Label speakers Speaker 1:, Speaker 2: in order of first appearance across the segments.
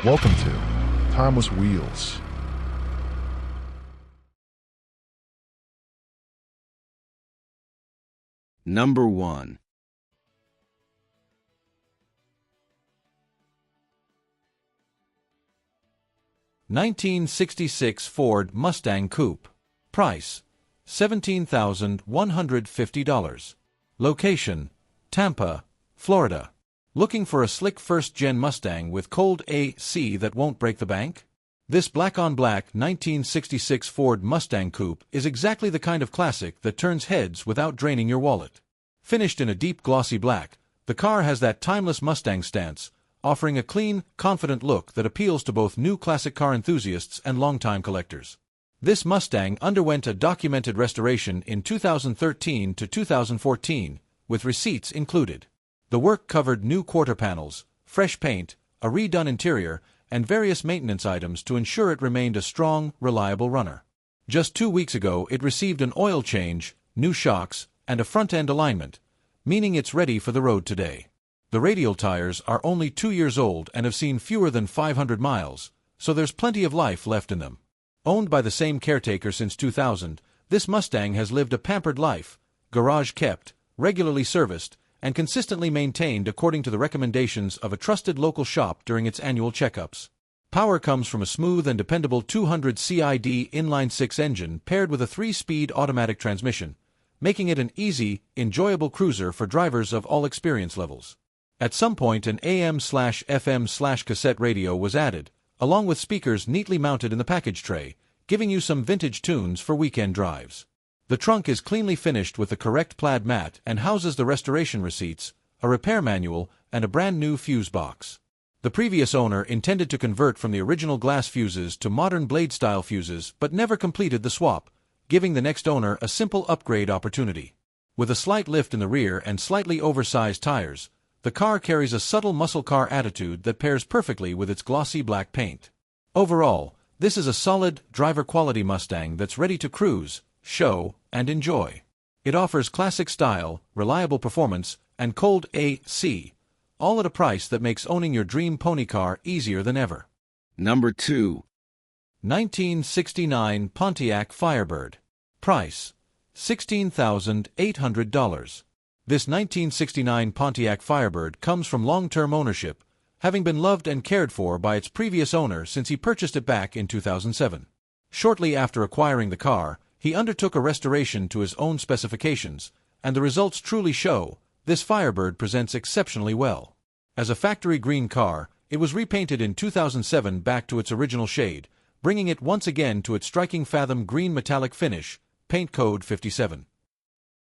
Speaker 1: Welcome to Timeless Wheels.
Speaker 2: Number 1.
Speaker 3: (1966) Ford Mustang Coupe. Price: $17,150. Location: Tampa, Florida. Looking for a slick first-gen Mustang with cold AC that won't break the bank? This black-on-black 1966 Ford Mustang Coupe is exactly the kind of classic that turns heads without draining your wallet. Finished in a deep glossy black, the car has that timeless Mustang stance, offering a clean, confident look that appeals to both new classic car enthusiasts and longtime collectors. This Mustang underwent a documented restoration in 2013 to 2014, with receipts included. The work covered new quarter panels, fresh paint, a redone interior, and various maintenance items to ensure it remained a strong, reliable runner. Just 2 weeks ago, it received an oil change, new shocks, and a front-end alignment, meaning it's ready for the road today. The radial tires are only 2 years old and have seen fewer than 500 miles, so there's plenty of life left in them. Owned by the same caretaker since 2000, this Mustang has lived a pampered life, garage-kept, regularly serviced, and consistently maintained according to the recommendations of a trusted local shop during its annual checkups. Power comes from a smooth and dependable 200 CID inline-six engine paired with a 3-speed automatic transmission, making it an easy, enjoyable cruiser for drivers of all experience levels. At some point, an AM/FM/cassette radio was added, along with speakers neatly mounted in the package tray, giving you some vintage tunes for weekend drives. The trunk is cleanly finished with the correct plaid mat and houses the restoration receipts, a repair manual, and a brand new fuse box. The previous owner intended to convert from the original glass fuses to modern blade-style fuses but never completed the swap, giving the next owner a simple upgrade opportunity. With a slight lift in the rear and slightly oversized tires, the car carries a subtle muscle car attitude that pairs perfectly with its glossy black paint. Overall, this is a solid, driver-quality Mustang that's ready to cruise, show, and enjoy. It offers classic style, reliable performance, and cold AC, all at a price that makes owning your dream pony car easier than ever.
Speaker 2: Number 2.
Speaker 3: 1969 Pontiac Firebird. Price: $16,800. This 1969 Pontiac Firebird comes from long-term ownership, having been loved and cared for by its previous owner since he purchased it back in 2007. Shortly after acquiring the car, he undertook a restoration to his own specifications, and the results truly show. This Firebird presents exceptionally well. As a factory green car, it was repainted in 2007 back to its original shade, bringing it once again to its striking fathom green metallic finish, paint code 57.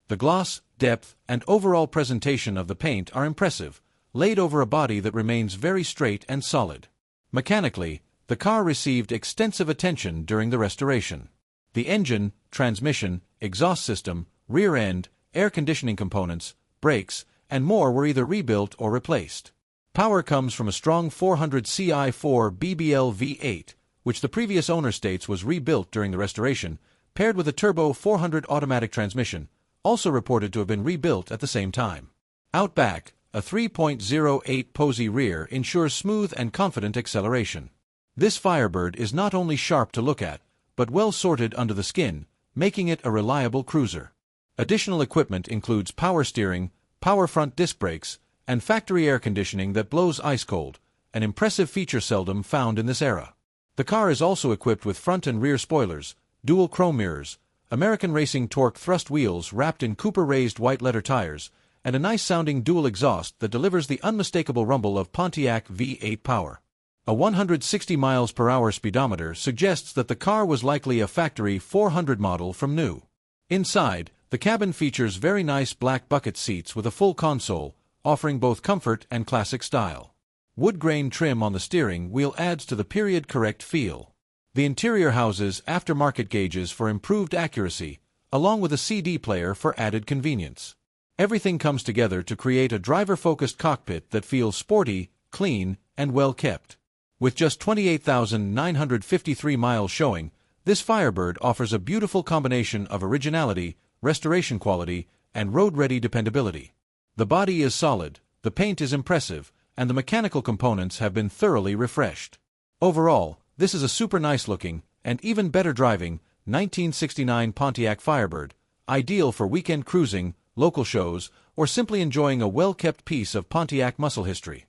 Speaker 3: The gloss, depth, and overall presentation of the paint are impressive, laid over a body that remains very straight and solid. Mechanically, the car received extensive attention during the restoration. The engine, transmission, exhaust system, rear end, air conditioning components, brakes, and more were either rebuilt or replaced. Power comes from a strong 400 CI4 BBL V8, which the previous owner states was rebuilt during the restoration, paired with a turbo 400 automatic transmission, also reported to have been rebuilt at the same time. Out back, a 3.08 Posey rear ensures smooth and confident acceleration. This Firebird is not only sharp to look at, but well sorted under the skin, making it a reliable cruiser. Additional equipment includes power steering, power front disc brakes, and factory air conditioning that blows ice cold, an impressive feature seldom found in this era. The car is also equipped with front and rear spoilers, dual chrome mirrors, American Racing Torque thrust wheels wrapped in Cooper raised white leather tires, and a nice-sounding dual exhaust that delivers the unmistakable rumble of Pontiac V8 power. A 160 miles per hour speedometer suggests that the car was likely a factory 400 model from new. Inside, the cabin features very nice black bucket seats with a full console, offering both comfort and classic style. Wood grain trim on the steering wheel adds to the period-correct feel. The interior houses aftermarket gauges for improved accuracy, along with a CD player for added convenience. Everything comes together to create a driver-focused cockpit that feels sporty, clean, and well-kept. With just 28,953 miles showing, this Firebird offers a beautiful combination of originality, restoration quality, and road-ready dependability. The body is solid, the paint is impressive, and the mechanical components have been thoroughly refreshed. Overall, this is a super nice looking, and even better driving, 1969 Pontiac Firebird, ideal for weekend cruising, local shows, or simply enjoying a well-kept piece of Pontiac muscle history.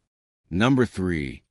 Speaker 2: Number 3.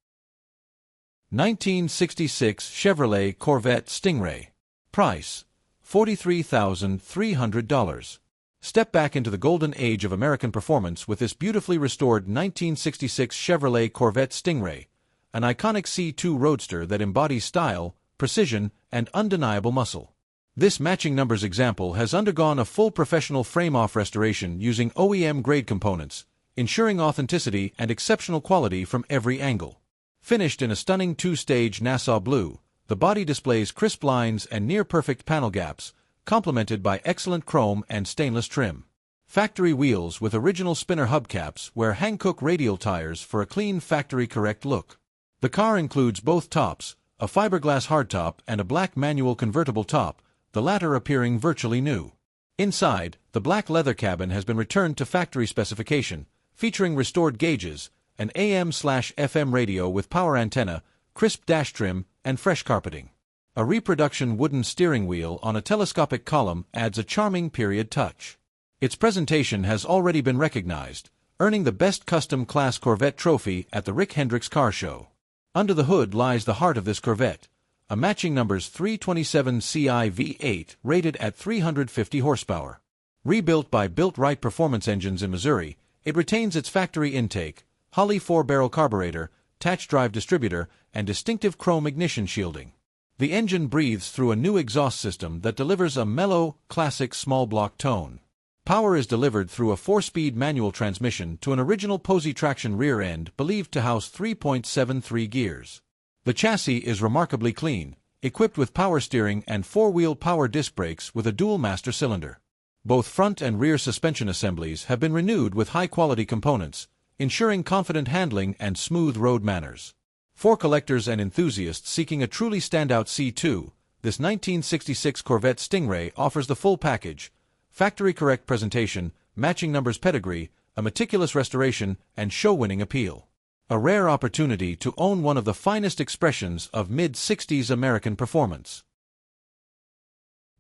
Speaker 3: 1966 Chevrolet Corvette Stingray. Price: $43,300. Step back into the golden age of American performance with this beautifully restored 1966 Chevrolet Corvette Stingray, an iconic C2 roadster that embodies style, precision, and undeniable muscle. This matching numbers example has undergone a full professional frame-off restoration using OEM-grade components, ensuring authenticity and exceptional quality from every angle. Finished in a stunning two-stage Nassau blue, the body displays crisp lines and near-perfect panel gaps, complemented by excellent chrome and stainless trim. Factory wheels with original spinner hubcaps wear Hankook radial tires for a clean factory-correct look. The car includes both tops, a fiberglass hardtop and a black manual convertible top, the latter appearing virtually new. Inside, the black leather cabin has been returned to factory specification, featuring restored gauges, an AM/FM radio with power antenna, crisp dash trim, and fresh carpeting. A reproduction wooden steering wheel on a telescopic column adds a charming period touch. Its presentation has already been recognized, earning the Best Custom Class Corvette trophy at the Rick Hendricks Car Show. Under the hood lies the heart of this Corvette, a matching numbers 327 Ci V8 rated at 350 horsepower. Rebuilt by Built Right Performance Engines in Missouri, it retains its factory intake, Holley 4-barrel carburetor, Tatch drive distributor, and distinctive chrome ignition shielding. The engine breathes through a new exhaust system that delivers a mellow, classic small-block tone. Power is delivered through a 4-speed manual transmission to an original Posey traction rear end believed to house 3.73 gears. The chassis is remarkably clean, equipped with power steering and 4-wheel power disc brakes with a dual master cylinder. Both front and rear suspension assemblies have been renewed with high-quality components, ensuring confident handling and smooth road manners. For collectors and enthusiasts seeking a truly standout C2, this 1966 Corvette Stingray offers the full package: factory-correct presentation, matching numbers pedigree, a meticulous restoration, and show-winning appeal. A rare opportunity to own one of the finest expressions of mid-60s American performance.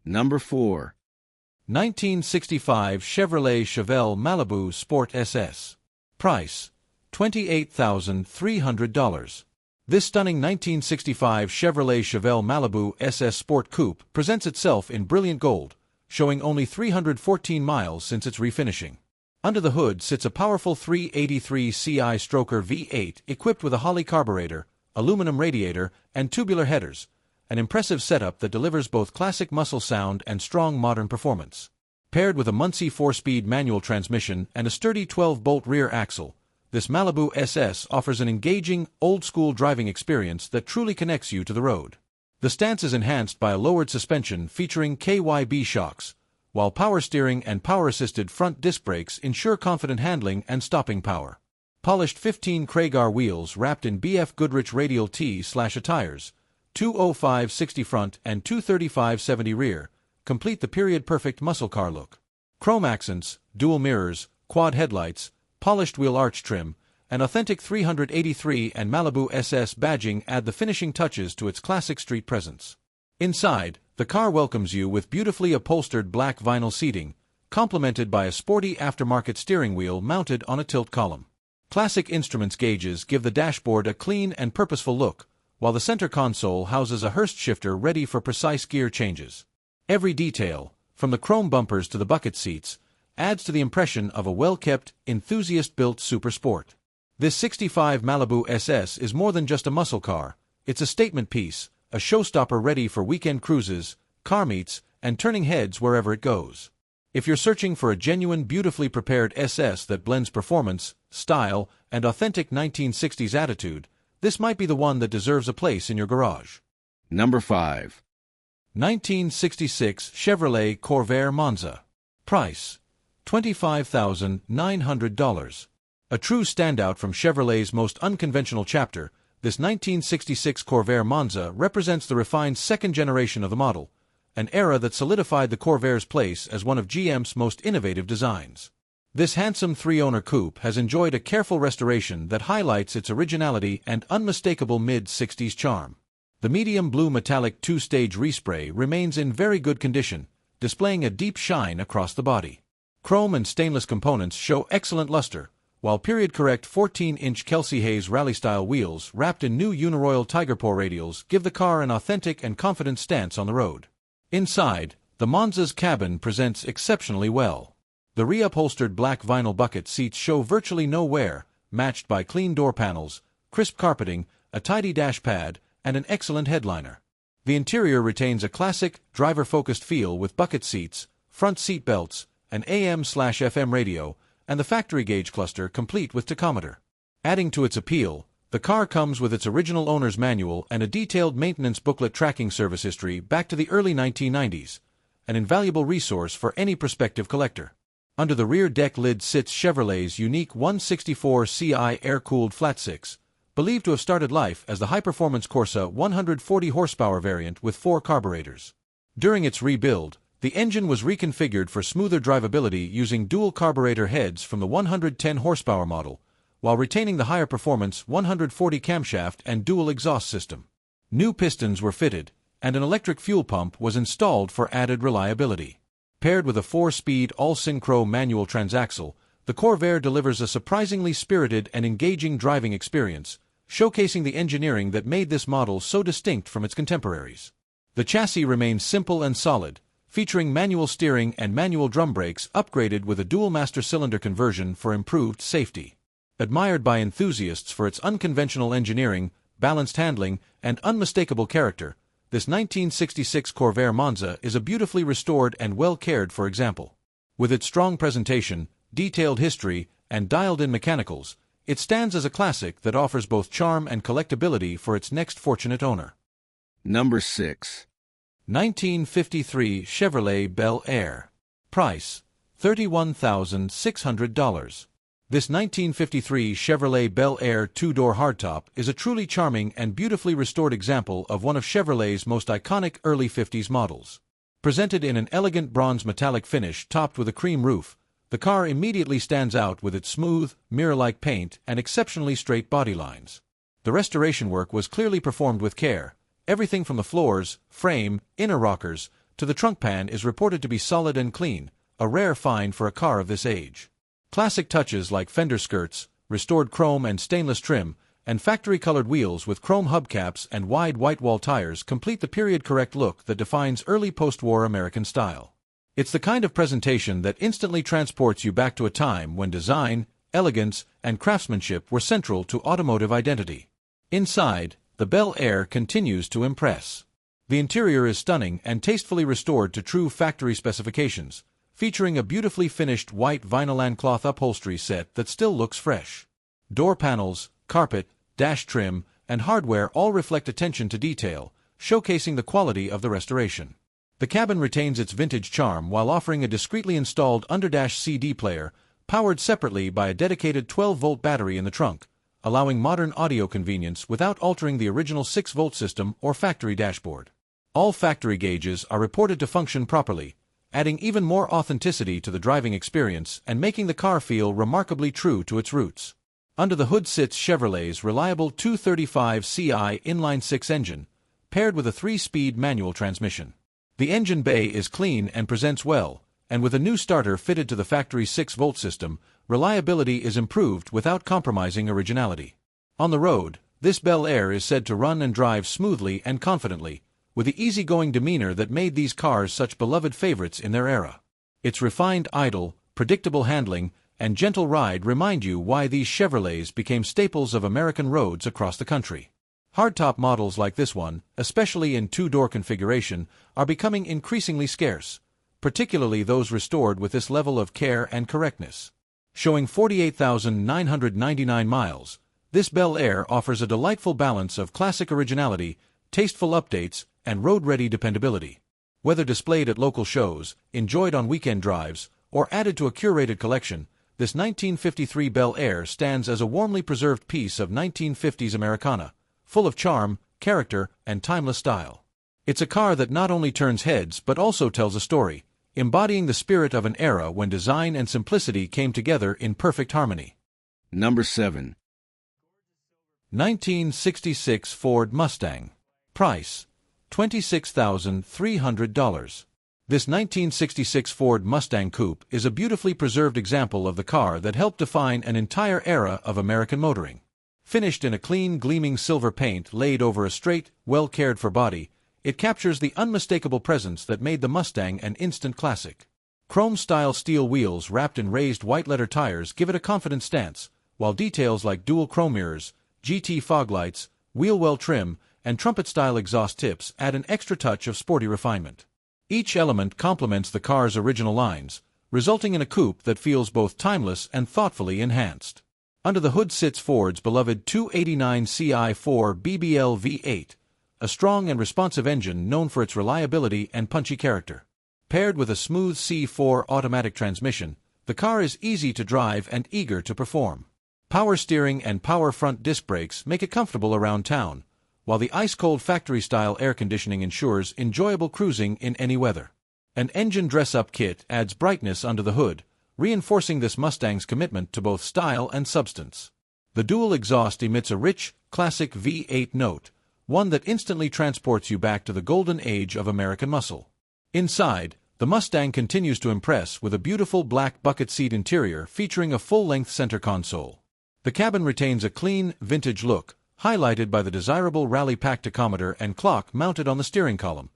Speaker 2: Number 4.
Speaker 3: 1965 Chevrolet Chevelle Malibu Sport SS. Price: $28,300. This stunning 1965 Chevrolet Chevelle Malibu SS Sport Coupe presents itself in brilliant gold, showing only 314 miles since its refinishing. Under the hood sits a powerful 383 Ci Stroker V8 equipped with a Holley carburetor, aluminum radiator, and tubular headers, an impressive setup that delivers both classic muscle sound and strong modern performance. Paired with a Muncie 4-speed manual transmission and a sturdy 12-bolt rear axle, this Malibu SS offers an engaging, old-school driving experience that truly connects you to the road. The stance is enhanced by a lowered suspension featuring KYB shocks, while power steering and power-assisted front disc brakes ensure confident handling and stopping power. Polished 15 Kragar wheels wrapped in BF Goodrich radial T/A tires, 205/60 front and 235/70 rear, complete the period-perfect muscle car look. Chrome accents, dual mirrors, quad headlights, polished wheel arch trim, and authentic 383 and Malibu SS badging add the finishing touches to its classic street presence. Inside, the car welcomes you with beautifully upholstered black vinyl seating, complemented by a sporty aftermarket steering wheel mounted on a tilt column. Classic instruments gauges give the dashboard a clean and purposeful look, while the center console houses a Hurst shifter ready for precise gear changes. Every detail, from the chrome bumpers to the bucket seats, adds to the impression of a well-kept, enthusiast-built super sport. This 65 Malibu SS is more than just a muscle car, it's a statement piece, a showstopper ready for weekend cruises, car meets, and turning heads wherever it goes. If you're searching for a genuine, beautifully prepared SS that blends performance, style, and authentic 1960s attitude, this might be the one that deserves a place in your garage.
Speaker 2: Number 5.
Speaker 3: 1966 Chevrolet Corvair Monza. Price: $25,900. A true standout from Chevrolet's most unconventional chapter, this 1966 Corvair Monza represents the refined second generation of the model, an era that solidified the Corvair's place as one of GM's most innovative designs. This handsome three-owner coupe has enjoyed a careful restoration that highlights its originality and unmistakable mid-60s charm. The medium blue metallic two-stage respray remains in very good condition, displaying a deep shine across the body. Chrome and stainless components show excellent luster, while period-correct 14-inch Kelsey Hayes rally-style wheels wrapped in new Uniroyal Tigerpaw radials give the car an authentic and confident stance on the road. Inside, the Monza's cabin presents exceptionally well. The reupholstered black vinyl bucket seats show virtually no wear, matched by clean door panels, crisp carpeting, a tidy dash pad, and an excellent headliner. The interior retains a classic, driver-focused feel with bucket seats, front seat belts, an AM/FM radio, and the factory gauge cluster complete with tachometer. Adding to its appeal, the car comes with its original owner's manual and a detailed maintenance booklet tracking service history back to the early 1990s, an invaluable resource for any prospective collector. Under the rear deck lid sits Chevrolet's unique 164 Ci air-cooled flat-six, believed to have started life as the high-performance Corsa 140 horsepower variant with 4 carburetors. During its rebuild, the engine was reconfigured for smoother drivability using dual carburetor heads from the 110 horsepower model, while retaining the higher performance 140 camshaft and dual exhaust system. New pistons were fitted, and an electric fuel pump was installed for added reliability. Paired with a 4-speed all-synchro manual transaxle, the Corvair delivers a surprisingly spirited and engaging driving experience, showcasing the engineering that made this model so distinct from its contemporaries. The chassis remains simple and solid, featuring manual steering and manual drum brakes upgraded with a dual master cylinder conversion for improved safety. Admired by enthusiasts for its unconventional engineering, balanced handling, and unmistakable character, this 1966 Corvair Monza is a beautifully restored and well-cared-for example. With its strong presentation, detailed history, and dialed-in mechanicals, it stands as a classic that offers both charm and collectability for its next fortunate owner.
Speaker 2: Number 6.
Speaker 3: 1953 Chevrolet Bel Air. Price, $31,600. This 1953 Chevrolet Bel Air two-door hardtop is a truly charming and beautifully restored example of one of Chevrolet's most iconic early 50s models. Presented in an elegant bronze metallic finish topped with a cream roof, the car immediately stands out with its smooth, mirror-like paint and exceptionally straight body lines. The restoration work was clearly performed with care. Everything from the floors, frame, inner rockers, to the trunk pan is reported to be solid and clean, a rare find for a car of this age. Classic touches like fender skirts, restored chrome and stainless trim, and factory-colored wheels with chrome hubcaps and wide white-wall tires complete the period-correct look that defines early post-war American style. It's the kind of presentation that instantly transports you back to a time when design, elegance, and craftsmanship were central to automotive identity. Inside, the Bel Air continues to impress. The interior is stunning and tastefully restored to true factory specifications, featuring a beautifully finished white vinyl cloth upholstery set that still looks fresh. Door panels, carpet, dash trim, and hardware all reflect attention to detail, showcasing the quality of the restoration. The cabin retains its vintage charm while offering a discreetly installed underdash CD player, powered separately by a dedicated 12-volt battery in the trunk, allowing modern audio convenience without altering the original 6-volt system or factory dashboard. All factory gauges are reported to function properly, adding even more authenticity to the driving experience and making the car feel remarkably true to its roots. Under the hood sits Chevrolet's reliable 235 Ci inline-six engine, paired with a 3-speed manual transmission. The engine bay is clean and presents well, and with a new starter fitted to the factory 6-volt system, reliability is improved without compromising originality. On the road, this Bel Air is said to run and drive smoothly and confidently, with the easygoing demeanor that made these cars such beloved favorites in their era. Its refined idle, predictable handling, and gentle ride remind you why these Chevrolets became staples of American roads across the country. Hardtop models like this one, especially in two-door configuration, are becoming increasingly scarce, particularly those restored with this level of care and correctness. Showing 48,999 miles, this Bel Air offers a delightful balance of classic originality, tasteful updates, and road-ready dependability. Whether displayed at local shows, enjoyed on weekend drives, or added to a curated collection, this 1953 Bel Air stands as a warmly preserved piece of 1950s Americana, full of charm, character, and timeless style. It's a car that not only turns heads but also tells a story, embodying the spirit of an era when design and simplicity came together in perfect harmony.
Speaker 2: Number 7.
Speaker 3: 1966 Ford Mustang. Price: $26,300. This 1966 Ford Mustang Coupe is a beautifully preserved example of the car that helped define an entire era of American motoring. Finished in a clean, gleaming silver paint laid over a straight, well-cared-for body, it captures the unmistakable presence that made the Mustang an instant classic. Chrome-style steel wheels wrapped in raised white-letter tires give it a confident stance, while details like dual chrome mirrors, GT fog lights, wheel-well trim, and trumpet-style exhaust tips add an extra touch of sporty refinement. Each element complements the car's original lines, resulting in a coupe that feels both timeless and thoughtfully enhanced. Under the hood sits Ford's beloved 289 Ci4 BBL V8, a strong and responsive engine known for its reliability and punchy character. Paired with a smooth C4 automatic transmission, the car is easy to drive and eager to perform. Power steering and power front disc brakes make it comfortable around town, while the ice-cold factory-style air conditioning ensures enjoyable cruising in any weather. An engine dress-up kit adds brightness under the hood, reinforcing this Mustang's commitment to both style and substance. The dual exhaust emits a rich, classic V8 note, one that instantly transports you back to the golden age of American muscle. Inside, the Mustang continues to impress with a beautiful black bucket seat interior featuring a full-length center console. The cabin retains a clean, vintage look, highlighted by the desirable rally pack tachometer and clock mounted on the steering column,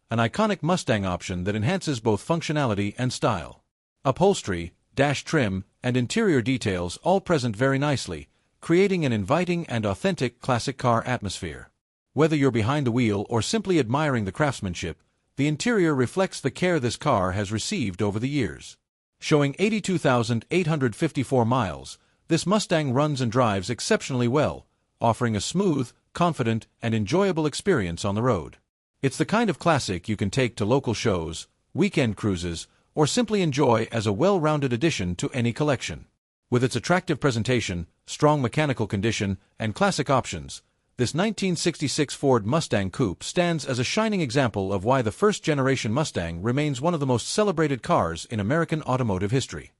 Speaker 3: an iconic Mustang option that enhances both functionality and style. Upholstery, dash trim, and interior details all present very nicely, creating an inviting and authentic classic car atmosphere. Whether you're behind the wheel or simply admiring the craftsmanship, the interior reflects the care this car has received over the years. Showing 82,854 miles, this Mustang runs and drives exceptionally well, offering a smooth, confident, and enjoyable experience on the road. It's the kind of classic you can take to local shows, weekend cruises, or simply enjoy as a well-rounded addition to any collection. With its attractive presentation, strong mechanical condition, and classic options, this 1966 Ford Mustang Coupe stands as a shining example of why the first-generation Mustang remains one of the most celebrated cars in American automotive history.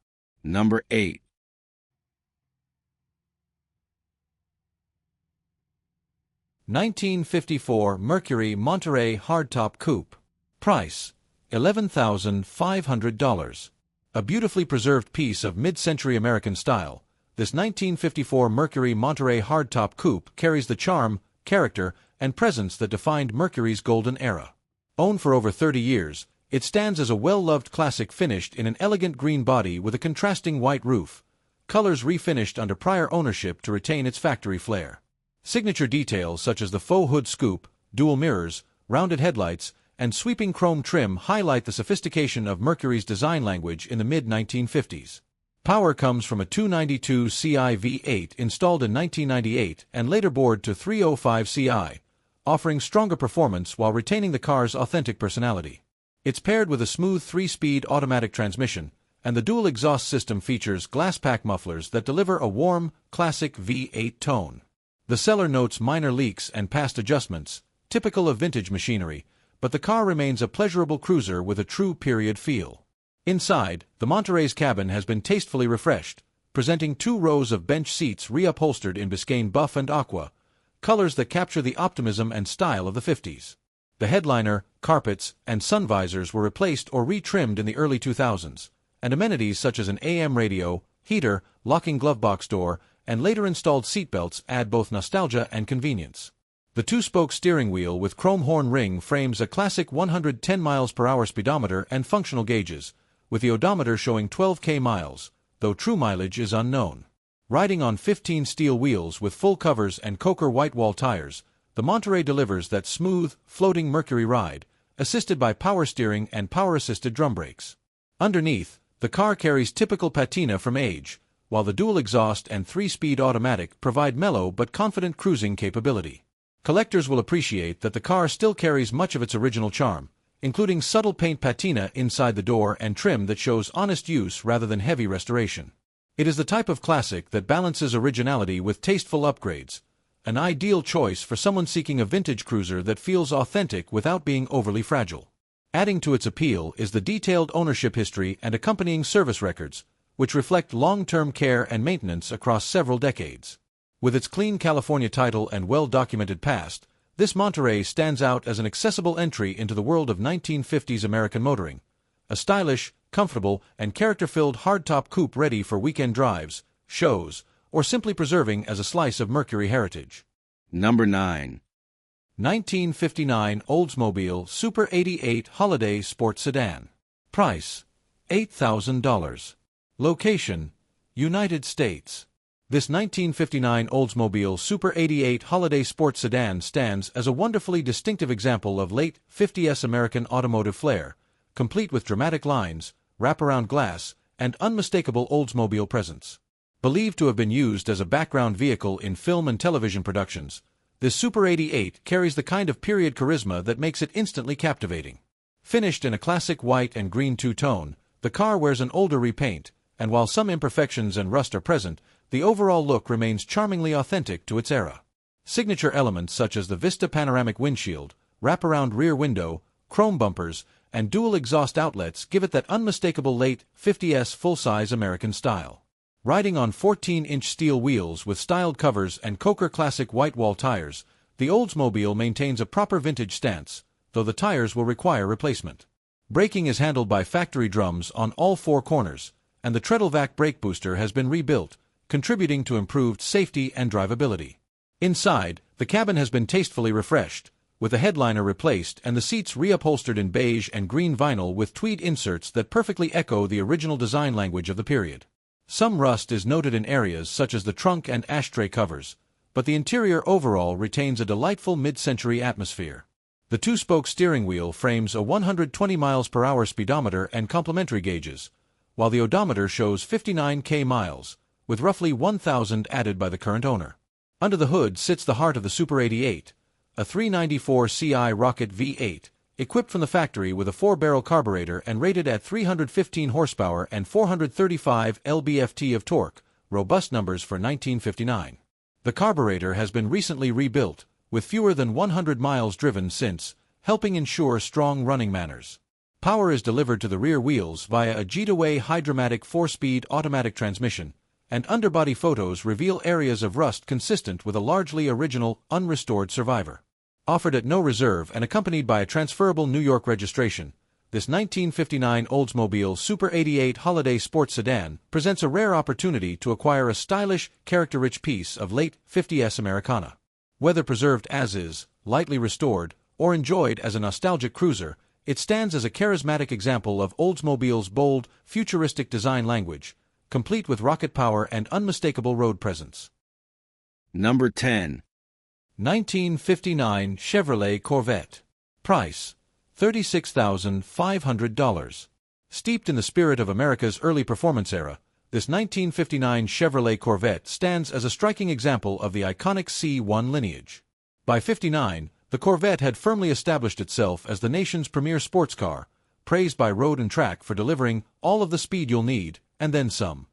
Speaker 2: Number 8.
Speaker 3: 1954 Mercury Monterey Hardtop Coupe. Price: $11,500. A beautifully preserved piece of mid-century American style, this 1954 Mercury Monterey Hardtop Coupe carries the charm, character, and presence that defined Mercury's golden era. Owned for over 30 years, it stands as a well-loved classic finished in an elegant green body with a contrasting white roof, colors refinished under prior ownership to retain its factory flair. Signature details such as the faux hood scoop, dual mirrors, rounded headlights, and sweeping chrome trim highlight the sophistication of Mercury's design language in the mid-1950s. Power comes from a 292 Ci V8 installed in 1998 and later bored to 305 Ci, offering stronger performance while retaining the car's authentic personality. It's paired with a smooth 3-speed automatic transmission, and the dual exhaust system features glass pack mufflers that deliver a warm, classic V8 tone. The seller notes minor leaks and past adjustments, typical of vintage machinery, but the car remains a pleasurable cruiser with a true period feel. Inside, the Monterey's cabin has been tastefully refreshed, presenting 2 rows of bench seats reupholstered in Biscayne buff and aqua, colors that capture the optimism and style of the 50s. The headliner, carpets, and sun visors were replaced or retrimmed in the early 2000s, and amenities such as an AM radio, heater, locking glove box door, and later installed seatbelts add both nostalgia and convenience. The 2-spoke steering wheel with chrome horn ring frames a classic 110 mph speedometer and functional gauges, with the odometer showing 12,000 miles, though true mileage is unknown. Riding on 15 steel wheels with full covers and Coker white wall tires, the Monterey delivers that smooth, floating Mercury ride, assisted by power steering and power-assisted drum brakes. Underneath, the car carries typical patina from age, while the dual exhaust and 3-speed automatic provide mellow but confident cruising capability. Collectors will appreciate that the car still carries much of its original charm, including subtle paint patina inside the door and trim that shows honest use rather than heavy restoration. It is the type of classic that balances originality with tasteful upgrades, an ideal choice for someone seeking a vintage cruiser that feels authentic without being overly fragile. Adding to its appeal is the detailed ownership history and accompanying service records, which reflect long-term care and maintenance across several decades. With its clean California title and well-documented past, this Monterey stands out as an accessible entry into the world of 1950s American motoring. A stylish, comfortable, and character-filled hardtop coupe ready for weekend drives, shows, or simply preserving as a slice of Mercury heritage.
Speaker 2: Number 9.
Speaker 3: 1959 Oldsmobile Super 88 Holiday Sports Sedan. Price: $8,000. Location: United States. This 1959 Oldsmobile Super 88 Holiday Sports Sedan stands as a wonderfully distinctive example of late 50s American automotive flair, complete with dramatic lines, wraparound glass, and unmistakable Oldsmobile presence. Believed to have been used as a background vehicle in film and television productions, this Super 88 carries the kind of period charisma that makes it instantly captivating. Finished in a classic white and green two-tone, the car wears an older repaint, and while some imperfections and rust are present, the overall look remains charmingly authentic to its era. Signature elements such as the Vista panoramic windshield, wraparound rear window, chrome bumpers, and dual exhaust outlets give it that unmistakable late 50s full-size American style. Riding on 14-inch steel wheels with styled covers and Coker Classic white wall tires, the Oldsmobile maintains a proper vintage stance, though the tires will require replacement. Braking is handled by factory drums on all four corners, and the Treadlevac brake booster has been rebuilt, contributing to improved safety and drivability. Inside, the cabin has been tastefully refreshed, with the headliner replaced and the seats reupholstered in beige and green vinyl with tweed inserts that perfectly echo the original design language of the period. Some rust is noted in areas such as the trunk and ashtray covers, but the interior overall retains a delightful mid-century atmosphere. The two-spoke steering wheel frames a 120 mph speedometer and complementary gauges, while the odometer shows 59,000 miles, with roughly 1,000 added by the current owner. Under the hood sits the heart of the Super 88, a 394 Ci rocket V8, equipped from the factory with a 4-barrel carburetor and rated at 315 horsepower and 435 lb-ft of torque, robust numbers for 1959. The carburetor has been recently rebuilt, with fewer than 100 miles driven since, helping ensure strong running manners. Power is delivered to the rear wheels via a Gitaway Hydromatic 4-speed automatic transmission, and underbody photos reveal areas of rust consistent with a largely original, unrestored Survivor. Offered at no reserve and accompanied by a transferable New York registration, this 1959 Oldsmobile Super 88 Holiday Sports Sedan presents a rare opportunity to acquire a stylish, character-rich piece of late 50s Americana. Whether preserved as is, lightly restored, or enjoyed as a nostalgic cruiser, it stands as a charismatic example of Oldsmobile's bold, futuristic design language, complete with rocket power and unmistakable road presence.
Speaker 2: Number 10.
Speaker 3: 1959 Chevrolet Corvette. Price: $36,500. Steeped in the spirit of America's early performance era, this 1959 Chevrolet Corvette stands as a striking example of the iconic C1 lineage. By '59, the Corvette had firmly established itself as the nation's premier sports car, praised by Road and Track for delivering all of the speed you'll need, and then some.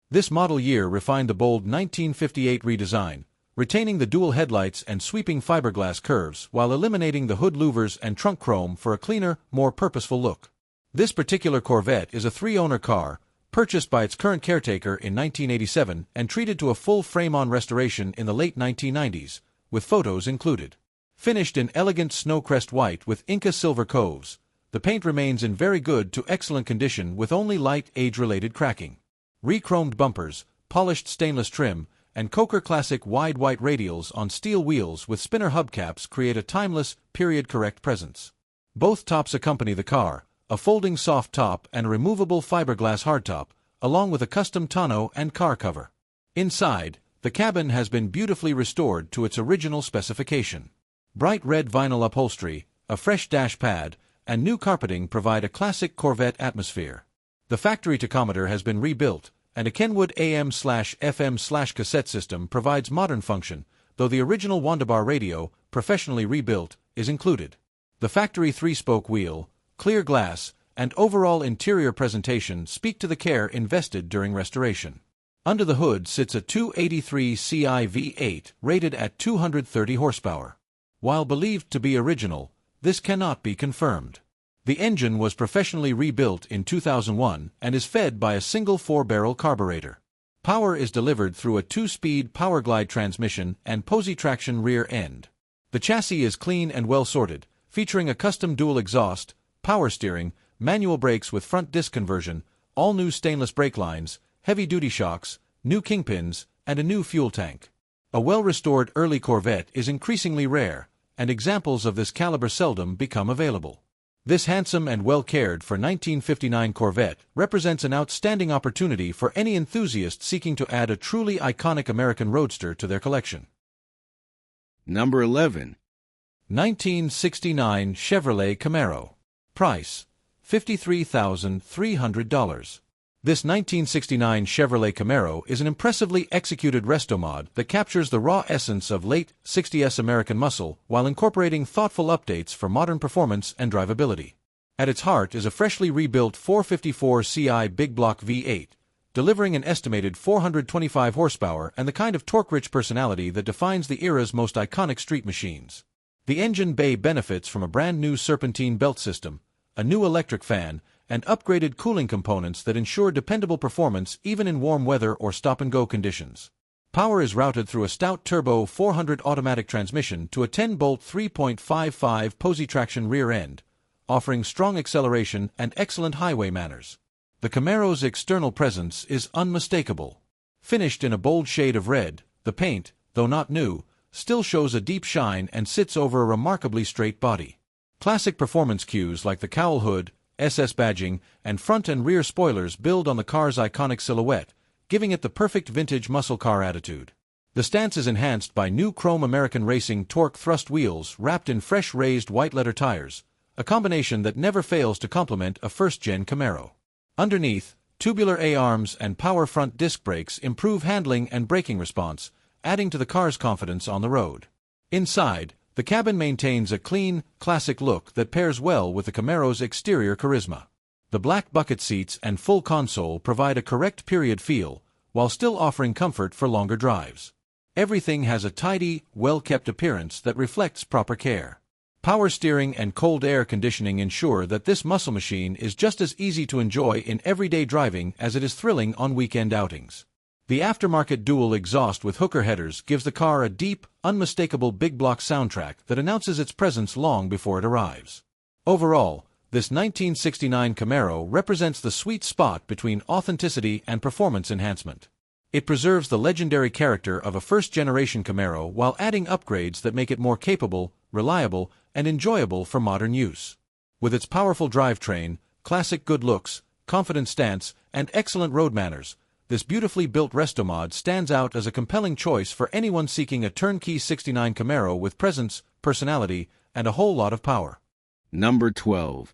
Speaker 3: This model year refined the bold 1958 redesign, retaining the dual headlights and sweeping fiberglass curves while eliminating the hood louvers and trunk chrome for a cleaner, more purposeful look. This particular Corvette is a three-owner car, purchased by its current caretaker in 1987 and treated to a full frame-on restoration in the late 1990s, with photos included. Finished in elegant snowcrest white with Inca silver coves, the paint remains in very good to excellent condition with only light age-related cracking. Re-chromed bumpers, polished stainless trim, and Coker Classic wide white radials on steel wheels with spinner hubcaps create a timeless, period-correct presence. Both tops accompany the car, a folding soft top and a removable fiberglass hardtop, along with a custom tonneau and car cover. Inside, the cabin has been beautifully restored to its original specification. Bright red vinyl upholstery, a fresh dash pad, and new carpeting provide a classic Corvette atmosphere. The factory tachometer has been rebuilt, and a Kenwood AM/FM/cassette system provides modern function, though the original Wandabar radio, professionally rebuilt, is included. The factory three-spoke wheel, clear glass, and overall interior presentation speak to the care invested during restoration. Under the hood sits a 283 Ci V8 rated at 230 horsepower. While believed to be original, this cannot be confirmed. The engine was professionally rebuilt in 2001 and is fed by a single 4-barrel carburetor. Power is delivered through a 2-speed Powerglide transmission and Posey traction rear end. The chassis is clean and well sorted, featuring a custom dual exhaust, power steering, manual brakes with front disc conversion, all-new stainless brake lines, heavy-duty shocks, new kingpins, and a new fuel tank. A well-restored early Corvette is increasingly rare, and examples of this caliber seldom become available. This handsome and well-cared-for 1959 Corvette represents an outstanding opportunity for any enthusiast seeking to add a truly iconic American roadster to their collection.
Speaker 2: Number 11.
Speaker 3: 1969 Chevrolet Camaro. Price: $53,300. This 1969 Chevrolet Camaro is an impressively executed resto mod that captures the raw essence of late 60s American muscle while incorporating thoughtful updates for modern performance and drivability. At its heart is a freshly rebuilt 454 Ci big block V8, delivering an estimated 425 horsepower and the kind of torque-rich personality that defines the era's most iconic street machines. The engine bay benefits from a brand-new serpentine belt system, a new electric fan, and upgraded cooling components that ensure dependable performance even in warm weather or stop-and-go conditions. Power is routed through a stout turbo 400 automatic transmission to a 10-bolt 3.55 Posey traction rear end, offering strong acceleration and excellent highway manners. The Camaro's external presence is unmistakable. Finished in a bold shade of red, the paint, though not new, still shows a deep shine and sits over a remarkably straight body. Classic performance cues like the cowl hood, SS badging, and front and rear spoilers build on the car's iconic silhouette, giving it the perfect vintage muscle car attitude. The stance is enhanced by new chrome American Racing torque thrust wheels wrapped in fresh raised white leather tires, a combination that never fails to complement a first-gen Camaro. Underneath, tubular A-arms and power front disc brakes improve handling and braking response, adding to the car's confidence on the road. Inside, the cabin maintains a clean, classic look that pairs well with the Camaro's exterior charisma. The black bucket seats and full console provide a correct period feel, while still offering comfort for longer drives. Everything has a tidy, well-kept appearance that reflects proper care. Power steering and cold air conditioning ensure that this muscle machine is just as easy to enjoy in everyday driving as it is thrilling on weekend outings. The aftermarket dual exhaust with hooker headers gives the car a deep, unmistakable big block soundtrack that announces its presence long before it arrives. Overall, this 1969 Camaro represents the sweet spot between authenticity and performance enhancement. It preserves the legendary character of a first-generation Camaro while adding upgrades that make it more capable, reliable, and enjoyable for modern use. With its powerful drivetrain, classic good looks, confident stance, and excellent road manners, this beautifully built resto mod stands out as a compelling choice for anyone seeking a turnkey 69 Camaro with presence, personality, and a whole lot of power.
Speaker 2: Number 12.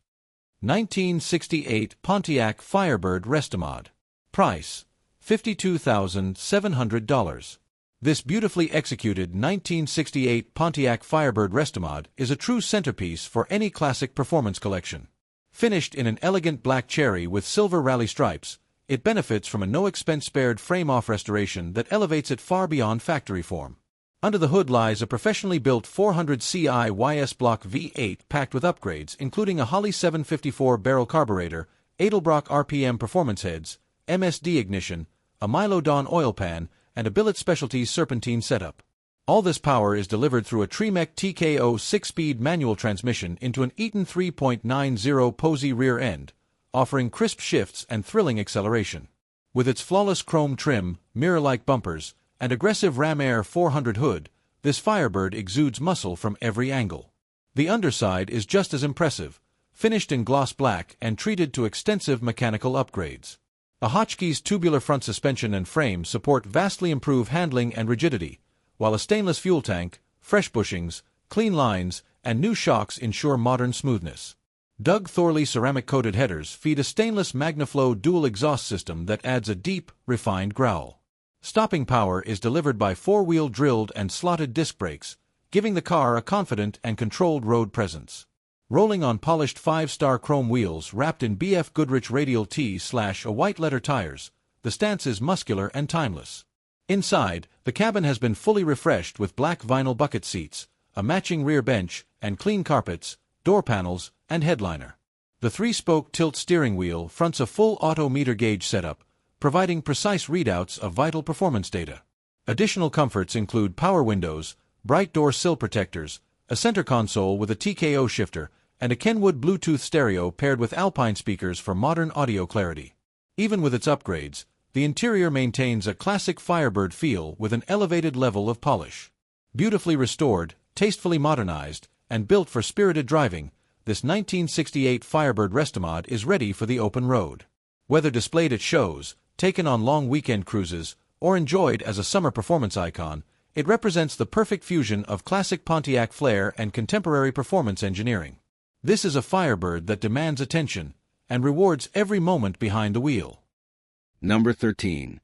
Speaker 3: 1968 Pontiac Firebird Restomod. Price: $52,700. This beautifully executed 1968 Pontiac Firebird Restomod is a true centerpiece for any classic performance collection. Finished in an elegant black cherry with silver rally stripes, it benefits from a no-expense-spared frame-off restoration that elevates it far beyond factory form. Under the hood lies a professionally built 400 Ci YS Block V8 packed with upgrades including a Holley 754 barrel carburetor, Edelbrock RPM performance heads, MSD ignition, a Milo Dawn oil pan, and a Billet Specialties serpentine setup. All this power is delivered through a Tremec TKO 6-speed manual transmission into an Eaton 3.90 Posey rear end, offering crisp shifts and thrilling acceleration. With its flawless chrome trim, mirror-like bumpers, and aggressive Ram Air 400 hood, this Firebird exudes muscle from every angle. The underside is just as impressive, finished in gloss black and treated to extensive mechanical upgrades. A Hotchkiss tubular front suspension and frame support vastly improved handling and rigidity, while a stainless fuel tank, fresh bushings, clean lines, and new shocks ensure modern smoothness. Doug Thorley ceramic-coated headers feed a stainless MagnaFlow dual exhaust system that adds a deep, refined growl. Stopping power is delivered by four-wheel drilled and slotted disc brakes, giving the car a confident and controlled road presence. Rolling on polished 5-star chrome wheels wrapped in BF Goodrich Radial T/a white leather tires, the stance is muscular and timeless. Inside, the cabin has been fully refreshed with black vinyl bucket seats, a matching rear bench, and clean carpets, door panels, and headliner. The 3-spoke tilt steering wheel fronts a full auto meter gauge setup, providing precise readouts of vital performance data. Additional comforts include power windows, bright door sill protectors, a center console with a TKO shifter, and a Kenwood Bluetooth stereo paired with Alpine speakers for modern audio clarity. Even with its upgrades, the interior maintains a classic Firebird feel with an elevated level of polish. Beautifully restored, tastefully modernized, and built for spirited driving, this 1968 Firebird Restomod is ready for the open road. Whether displayed at shows, taken on long weekend cruises, or enjoyed as a summer performance icon, it represents the perfect fusion of classic Pontiac flair and contemporary performance engineering. This is a Firebird that demands attention and rewards every moment behind the wheel.
Speaker 2: Number 13.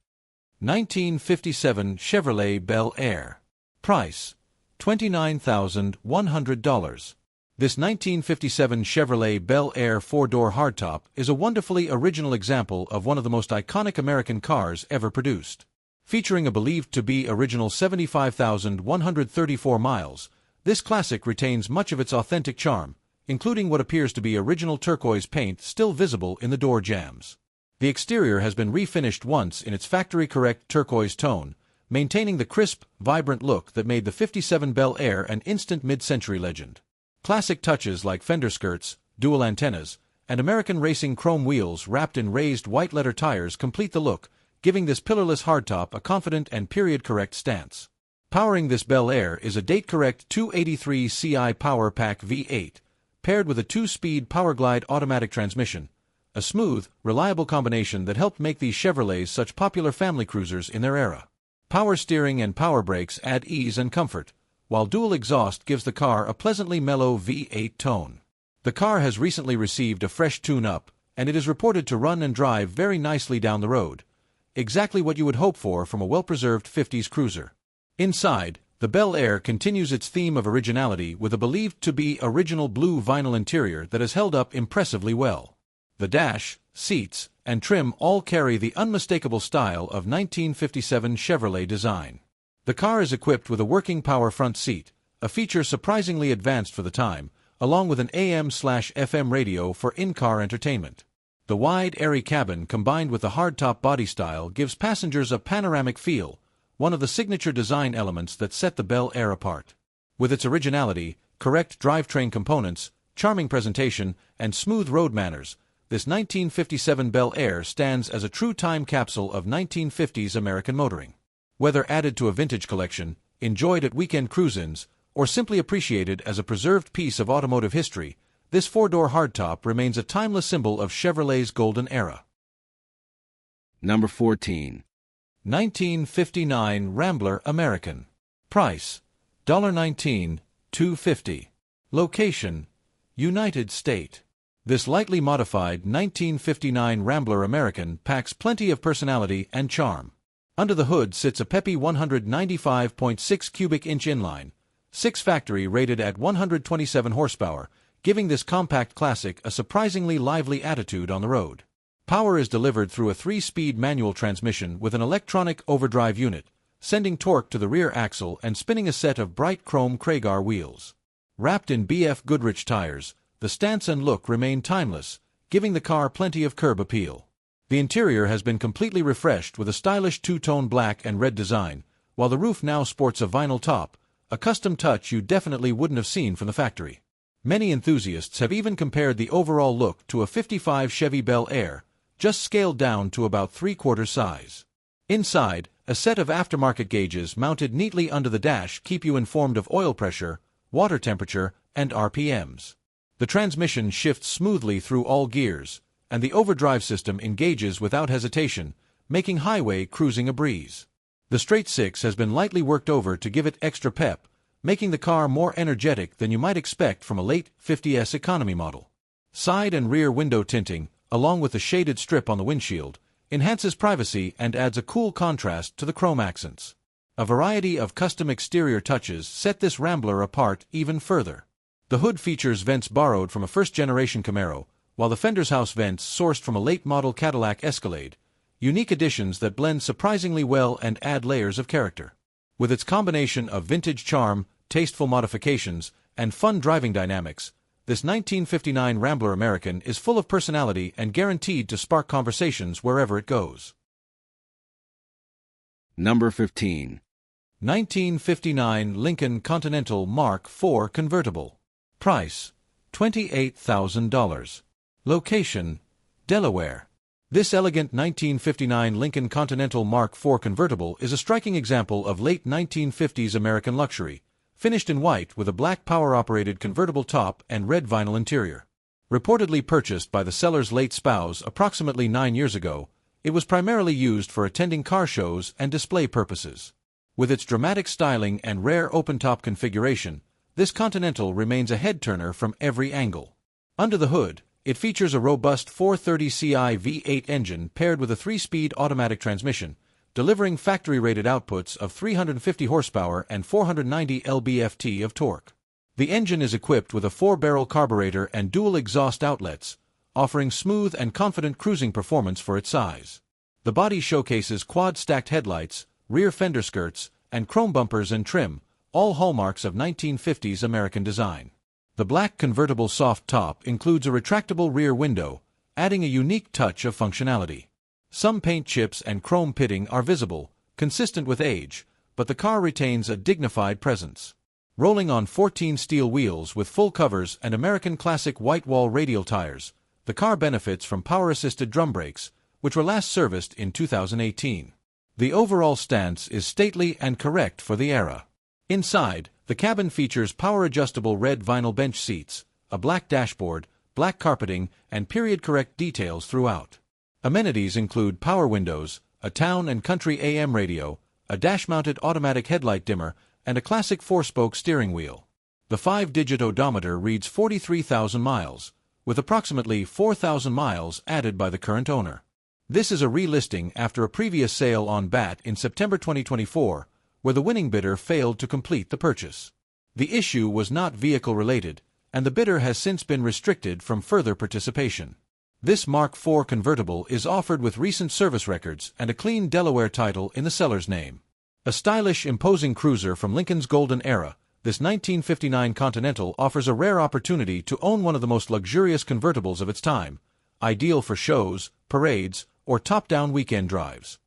Speaker 3: 1957 Chevrolet Bel Air. Price: $29,100. This 1957 Chevrolet Bel Air 4-door hardtop is a wonderfully original example of one of the most iconic American cars ever produced. Featuring a believed to be original 75,134 miles, this classic retains much of its authentic charm, including what appears to be original turquoise paint still visible in the door jambs. The exterior has been refinished once in its factory-correct turquoise tone, maintaining the crisp, vibrant look that made the 57 Bel Air an instant mid-century legend. Classic touches like fender skirts, dual antennas, and American racing chrome wheels wrapped in raised white-letter tires complete the look, giving this pillarless hardtop a confident and period-correct stance. Powering this Bel Air is a date-correct 283 CI Power Pack V8, paired with a 2-speed Powerglide automatic transmission, a smooth, reliable combination that helped make these Chevrolets such popular family cruisers in their era. Power steering and power brakes add ease and comfort, while dual exhaust gives the car a pleasantly mellow V8 tone. The car has recently received a fresh tune-up, and it is reported to run and drive very nicely down the road, exactly what you would hope for from a well-preserved 50s cruiser. Inside, the Bel Air continues its theme of originality with a believed to be original blue vinyl interior that has held up impressively well. The dash, seats, and trim all carry the unmistakable style of 1957 Chevrolet design. The car is equipped with a working power front seat, a feature surprisingly advanced for the time, along with an AM/FM radio for in-car entertainment. The wide, airy cabin combined with the hardtop body style gives passengers a panoramic feel, one of the signature design elements that set the Bel Air apart. With its originality, correct drivetrain components, charming presentation, and smooth road manners, this 1957 Bel Air stands as a true time capsule of 1950s American motoring. Whether added to a vintage collection, enjoyed at weekend cruise-ins, or simply appreciated as a preserved piece of automotive history, this 4-door hardtop remains a timeless symbol of Chevrolet's golden era.
Speaker 2: Number 14.
Speaker 3: 1959 Rambler American. Price: $19,250. Location: United States. This lightly modified 1959 Rambler American packs plenty of personality and charm. Under the hood sits a peppy 195.6 cubic inch inline, 6 factory rated at 127 horsepower, giving this compact classic a surprisingly lively attitude on the road. Power is delivered through a 3-speed manual transmission with an electronic overdrive unit, sending torque to the rear axle and spinning a set of bright chrome Kragar wheels. Wrapped in BF Goodrich tires, the stance and look remain timeless, giving the car plenty of curb appeal. The interior has been completely refreshed with a stylish 2-tone black and red design, while the roof now sports a vinyl top, a custom touch you definitely wouldn't have seen from the factory. Many enthusiasts have even compared the overall look to a 55 Chevy Bel Air, just scaled down to about 3/4 size. Inside, a set of aftermarket gauges mounted neatly under the dash keep you informed of oil pressure, water temperature, and RPMs. The transmission shifts smoothly through all gears, and the overdrive system engages without hesitation, making highway cruising a breeze. The straight six has been lightly worked over to give it extra pep, making the car more energetic than you might expect from a late 50s economy model. Side and rear window tinting, along with the shaded strip on the windshield, enhances privacy and adds a cool contrast to the chrome accents. A variety of custom exterior touches set this Rambler apart even further. The hood features vents borrowed from a first-generation Camaro, while the fender's house vents sourced from a late-model Cadillac Escalade, unique additions that blend surprisingly well and add layers of character. With its combination of vintage charm, tasteful modifications, and fun driving dynamics, This 1959 Rambler American is full of personality and guaranteed to spark conversations wherever it goes.
Speaker 2: Number 15.
Speaker 3: 1959 Lincoln Continental Mark IV Convertible. Price, $28,000. Location, Delaware. This elegant 1959 Lincoln Continental Mark IV convertible is a striking example of late 1950s American luxury, finished in white with a black power-operated convertible top and red vinyl interior. Reportedly purchased by the seller's late spouse approximately 9 years ago, it was primarily used for attending car shows and display purposes. With its dramatic styling and rare open-top configuration, this Continental remains a head-turner from every angle. Under the hood, it features a robust 430ci V8 engine paired with a 3-speed automatic transmission, delivering factory-rated outputs of 350 horsepower and 490 lb-ft of torque. The engine is equipped with a 4-barrel carburetor and dual exhaust outlets, offering smooth and confident cruising performance for its size. The body showcases quad-stacked headlights, rear fender skirts, and chrome bumpers and trim, all hallmarks of 1950s American design. The black convertible soft top includes a retractable rear window, adding a unique touch of functionality. Some paint chips and chrome pitting are visible, consistent with age, but the car retains a dignified presence. Rolling on 14 steel wheels with full covers and American classic white wall radial tires, the car benefits from power-assisted drum brakes, which were last serviced in 2018. The overall stance is stately and correct for the era. Inside, the cabin features power-adjustable red vinyl bench seats, a black dashboard, black carpeting, and period-correct details throughout. Amenities include power windows, a town and country AM radio, a dash-mounted automatic headlight dimmer, and a classic 4-spoke steering wheel. The 5-digit odometer reads 43,000 miles, with approximately 4,000 miles added by the current owner. This is a relisting after a previous sale on BAT in September 2024, where the winning bidder failed to complete the purchase. The issue was not vehicle-related, and the bidder has since been restricted from further participation. This Mark IV convertible is offered with recent service records and a clean Delaware title in the seller's name. A stylish, imposing cruiser from Lincoln's golden era, this 1959 Continental offers a rare opportunity to own one of the most luxurious convertibles of its time, ideal for shows, parades, or top-down weekend drives.